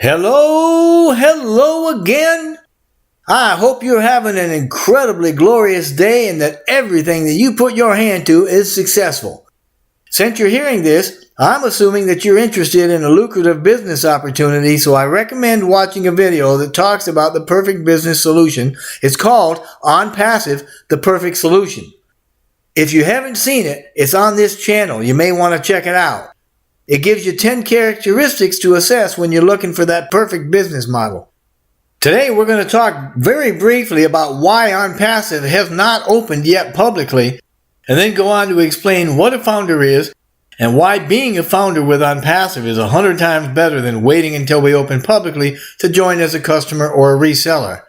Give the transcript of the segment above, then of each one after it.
Hello again. I hope you're having an incredibly glorious day and that everything that you put your hand to is successful. Since you're hearing this, I'm assuming that you're interested in a lucrative business opportunity, so I recommend watching a video that talks about the perfect business solution. It's called ONPASSIVE, the Perfect Solution. If you haven't seen it, it's on this channel. You may want to check it out. It gives you 10 characteristics to assess when you're looking for that perfect business model. Today we're going to talk very briefly about why ONPASSIVE has not opened yet publicly, and then go on to explain what a founder is and why being a founder with ONPASSIVE is 100 times better than waiting until we open publicly to join as a customer or a reseller.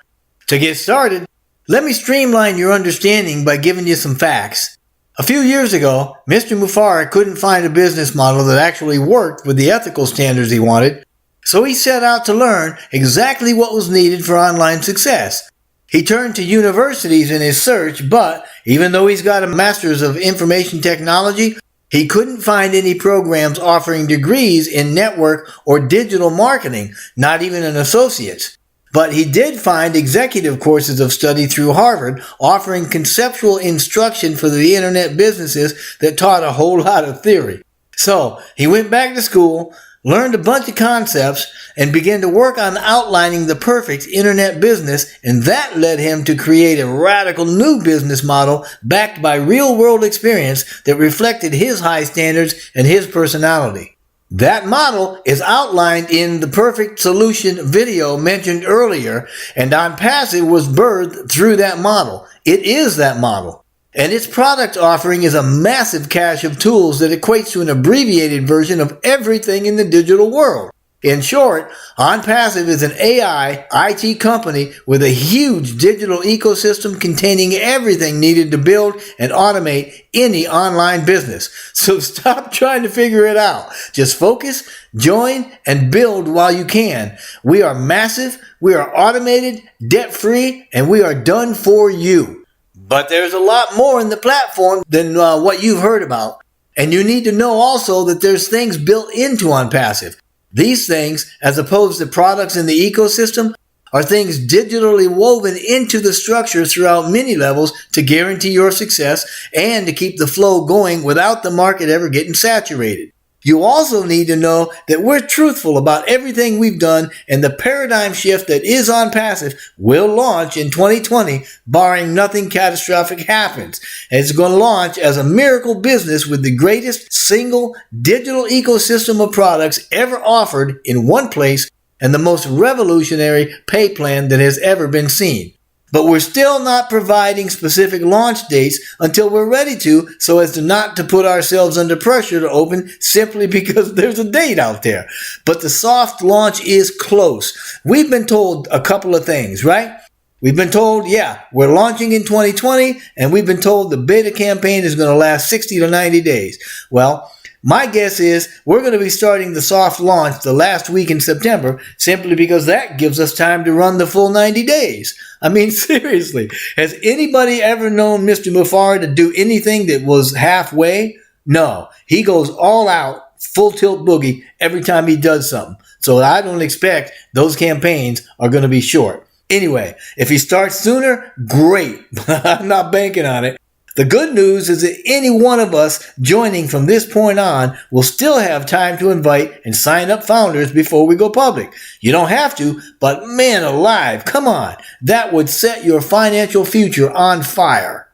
To get started, let me streamline your understanding by giving you some facts. A few years ago, Mr. Mufareh couldn't find a business model that actually worked with the ethical standards he wanted, so he set out to learn exactly what was needed for online success. He turned to universities in his search, but even though he's got a master's of information technology, he couldn't find any programs offering degrees in network or digital marketing, not even an associate's. But he did find executive courses of study through Harvard offering conceptual instruction for the internet businesses that taught a whole lot of theory. So he went back to school, learned a bunch of concepts, and began to work on outlining the perfect internet business, and that led him to create a radical new business model backed by real-world experience that reflected his high standards and his personality. That model is outlined in the Perfect Solution video mentioned earlier, and ONPASSIVE was birthed through that model. It is that model. And its product offering is a massive cache of tools that equates to an abbreviated version of everything in the digital world. In short, ONPASSIVE is an AI IT company with a huge digital ecosystem containing everything needed to build and automate any online business. So stop trying to figure it out. Just focus, join, and build while you can. We are massive, we are automated, debt-free, and we are done for you. But there's a lot more in the platform than what you've heard about. And you need to know also that there's things built into ONPASSIVE. These things, as opposed to products in the ecosystem, are things digitally woven into the structure throughout many levels to guarantee your success and to keep the flow going without the market ever getting saturated. You also need to know that we're truthful about everything we've done, and the paradigm shift that is ONPASSIVE will launch in 2020, barring nothing catastrophic happens. And it's going to launch as a miracle business with the greatest single digital ecosystem of products ever offered in one place and the most revolutionary pay plan that has ever been seen. But we're still not providing specific launch dates until we're ready to, so as to not to put ourselves under pressure to open simply because there's a date out there. But the soft launch is close. We've been told a couple of things, right? We've been told, we're launching in 2020, and we've been told the beta campaign is going to last 60 to 90 days. Well, my guess is we're going to be starting the soft launch the last week in September simply because that gives us time to run the full 90 days. I mean, seriously, has anybody ever known Mr. Mufareh to do anything that was halfway? No, he goes all out, full tilt boogie every time he does something. So I don't expect those campaigns are going to be short. Anyway, if he starts sooner, great, but I'm not banking on it. The good news is that any one of us joining from this point on will still have time to invite and sign up founders before we go public. You don't have to, but man alive, come on. That would set your financial future on fire.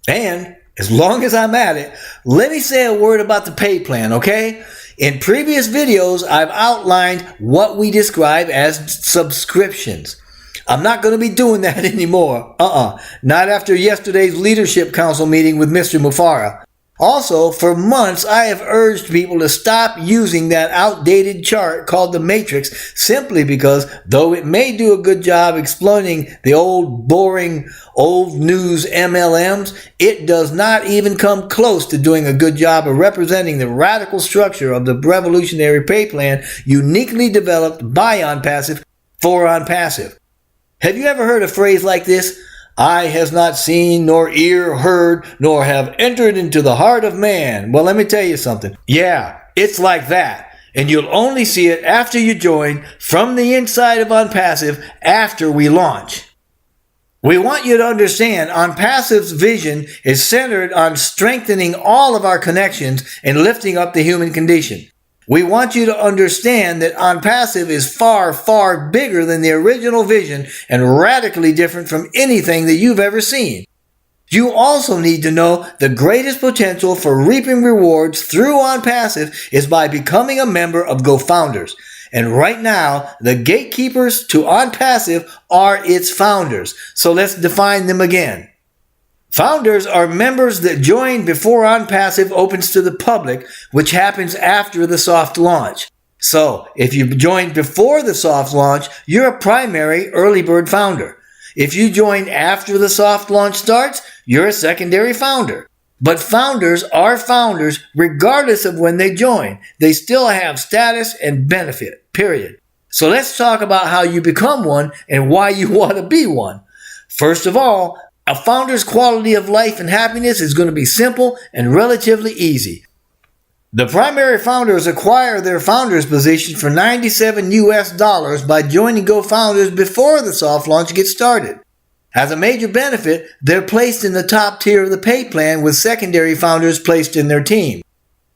And as long as I'm at it, let me say a word about the pay plan, okay? In previous videos, I've outlined what we describe as subscriptions. I'm not going to be doing that anymore. Not after yesterday's leadership council meeting with Mr. Mufareh. Also, for months, I have urged people to stop using that outdated chart called the matrix simply because, though it may do a good job exploiting the old, boring, old news MLMs, it does not even come close to doing a good job of representing the radical structure of the revolutionary pay plan uniquely developed by ONPASSIVE for ONPASSIVE. Have you ever heard a phrase like this? Eye has not seen, nor ear heard, nor have entered into the heart of man. Well, let me tell you something. Yeah, it's like that. and you'll only see it after you join from the inside of ONPASSIVE after we launch. We want you to understand ONPASSIVE's vision is centered on strengthening all of our connections and lifting up the human condition. We want you to understand that ONPASSIVE is far, far bigger than the original vision and radically different from anything that you've ever seen. You also need to know the greatest potential for reaping rewards through ONPASSIVE is by becoming a member of GoFounders. And right now, the gatekeepers to ONPASSIVE are its founders. So let's define them again. Founders are members that join before ONPASSIVE opens to the public, which happens after the soft launch. So, if you join before the soft launch, you're a primary early bird founder. If you join after the soft launch starts, you're a secondary founder. But founders are founders regardless of when they join. They still have status and benefit, period. So let's talk about how you become one and why you want to be one. First of all, a founder's quality of life and happiness is going to be simple and relatively easy. The primary founders acquire their founder's position for $97 by joining GoFounders before the soft launch gets started. As a major benefit, they're placed in the top tier of the pay plan with secondary founders placed in their team.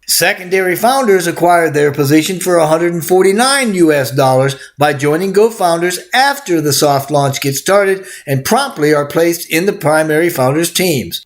Secondary founders acquire their position for $149 by joining GoFounders after the soft launch gets started and promptly are placed in the primary founders teams.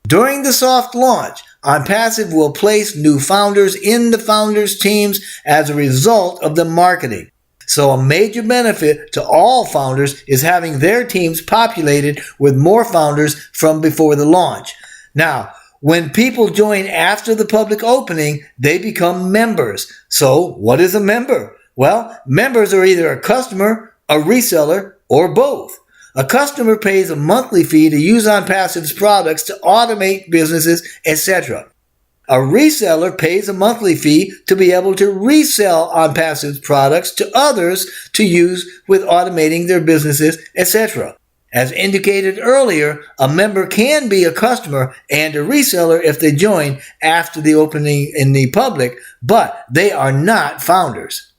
During the soft launch, ONPASSIVE will place new founders in the founders teams as a result of the marketing. So a major benefit to all founders is having their teams populated with more founders from before the launch. Now, when people join after the public opening, they become members. So what is a member? Well, members are either a customer, a reseller, or both. A customer pays a monthly fee to use ONPASSIVE's products to automate businesses, etc. A reseller pays a monthly fee to be able to resell ONPASSIVE's products to others to use with automating their businesses, etc. As indicated earlier, a member can be a customer and a reseller if they join after the opening in the public, but they are not founders.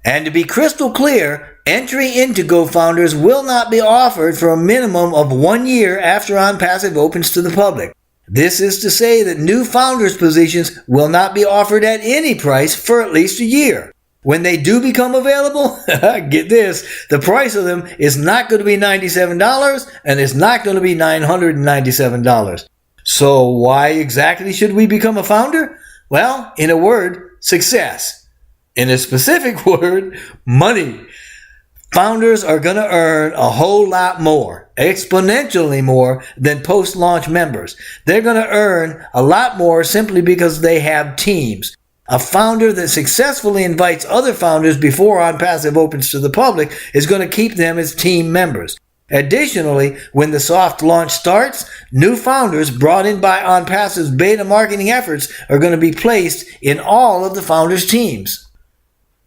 And to be crystal clear, entry into GoFounders will not be offered for a minimum of 1 year after ONPASSIVE opens to the public. This is to say that new founders positions will not be offered at any price for at least a year. When they do become available, get this, the price of them is not going to be $97 and it's not going to be $997. So why exactly should we become a founder? Well, in a word, success. In a specific word, money. Founders are going to earn a whole lot more, exponentially more than post-launch members. They're going to earn a lot more simply because they have teams. A founder that successfully invites other founders before ONPASSIVE opens to the public is going to keep them as team members. Additionally, when the soft launch starts, new founders brought in by ONPASSIVE's beta marketing efforts are going to be placed in all of the founders' teams.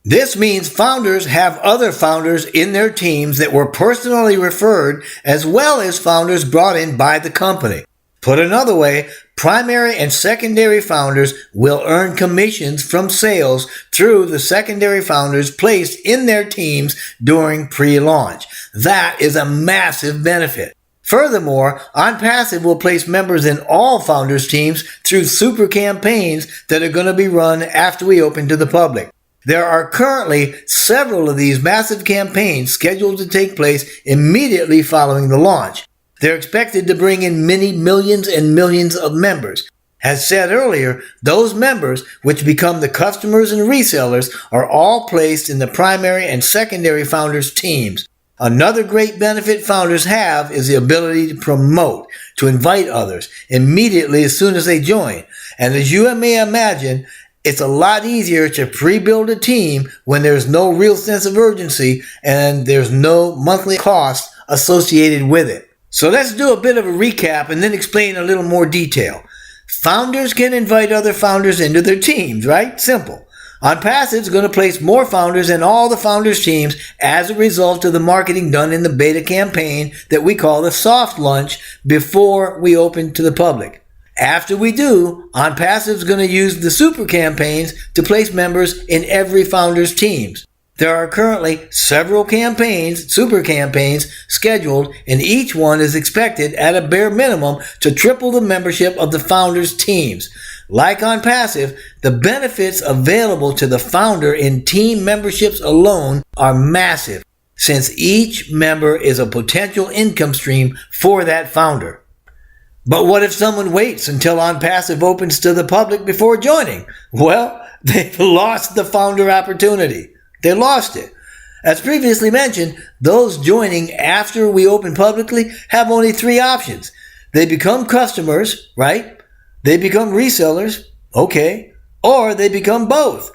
This means founders have other founders in their teams that were personally referred, as well as founders brought in by the company. Put another way, primary and secondary founders will earn commissions from sales through the secondary founders placed in their teams during pre-launch. That is a massive benefit. Furthermore, ONPASSIVE will place members in all founders' teams through super campaigns that are going to be run after we open to the public. There are currently several of these massive campaigns scheduled to take place immediately following the launch. They're expected to bring in many millions and millions of members. As said earlier, those members, which become the customers and resellers, are all placed in the primary and secondary founders' teams. Another great benefit founders have is the ability to promote, to invite others immediately as soon as they join. And as you may imagine, it's a lot easier to pre-build a team when there's no real sense of urgency and there's no monthly cost associated with it. So let's do a bit of a recap and then explain a little more detail. Founders can invite other founders into their teams, right? Simple. ONPASSIVE is going to place more founders in all the founders' teams as a result of the marketing done in the beta campaign that we call the soft launch before we open to the public. After we do, ONPASSIVE is going to use the super campaigns to place members in every founder's teams. There are currently several campaigns, super campaigns, scheduled, and each one is expected at a bare minimum to triple the membership of the founders' teams. Like ONPASSIVE, the benefits available to the founder in team memberships alone are massive, since each member is a potential income stream for that founder. But what if someone waits until ONPASSIVE opens to the public before joining? Well, they've lost the founder opportunity. They lost it. As previously mentioned, those joining after we open publicly have only three options. They become customers, right? They become resellers, okay, or they become both.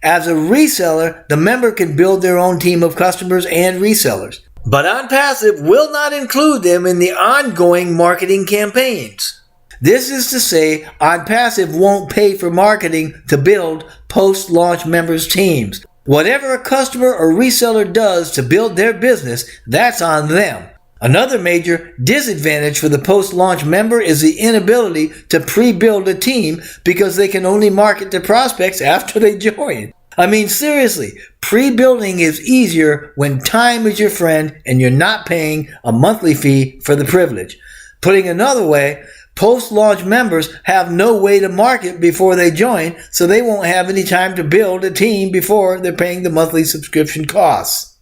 As a reseller, the member can build their own team of customers and resellers. But ONPASSIVE will not include them in the ongoing marketing campaigns. This is to say, ONPASSIVE won't pay for marketing to build post-launch members' teams. Whatever a customer or reseller does to build their business, that's on them. Another major disadvantage for the post-launch member is the inability to pre-build a team because they can only market to prospects after they join. I mean, seriously, pre-building is easier when time is your friend and you're not paying a monthly fee for the privilege. Putting another way, post-launch members have no way to market before they join, so they won't have any time to build a team before they're paying the monthly subscription costs.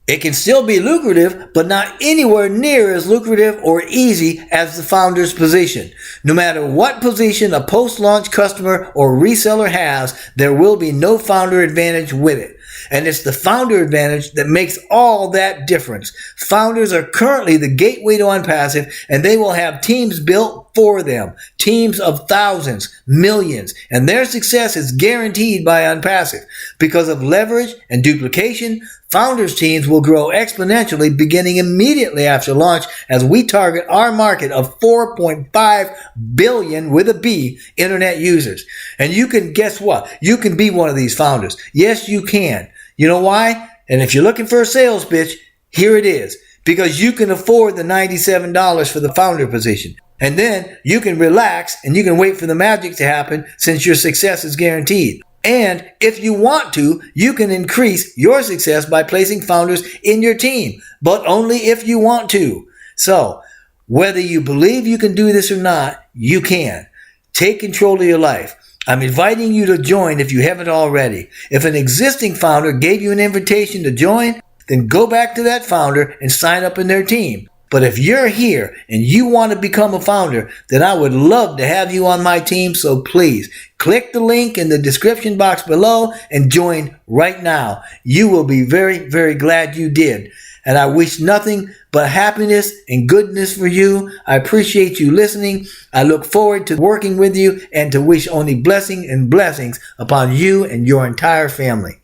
It can still be lucrative, but not anywhere near as lucrative or easy as the founder's position. No matter what position a post-launch customer or reseller has, there will be no founder advantage with it. And it's the founder advantage that makes all that difference. Founders are currently the gateway to ONPASSIVE, and they will have teams built for them. Teams of thousands, millions, and their success is guaranteed by ONPASSIVE. Because of leverage and duplication, founders' teams will grow exponentially beginning immediately after launch as we target our market of 4.5 billion with a B internet users. And you can, guess what? You can be one of these founders. Yes, you can. You know why? And if you're looking for a sales pitch, here it is. Because you can afford the $97 for the founder position. And then you can relax and you can wait for the magic to happen since your success is guaranteed. And if you want to, you can increase your success by placing founders in your team, but only if you want to. So, whether you believe you can do this or not, you can. Take control of your life. I'm inviting you to join if you haven't already. If an existing founder gave you an invitation to join, then go back to that founder and sign up in their team. But if you're here and you want to become a founder, then I would love to have you on my team. So please click the link in the description box below and join right now. You will be very, very glad you did. And I wish nothing but happiness and goodness for you. I appreciate you listening. I look forward to working with you and to wish only blessing and blessings upon you and your entire family.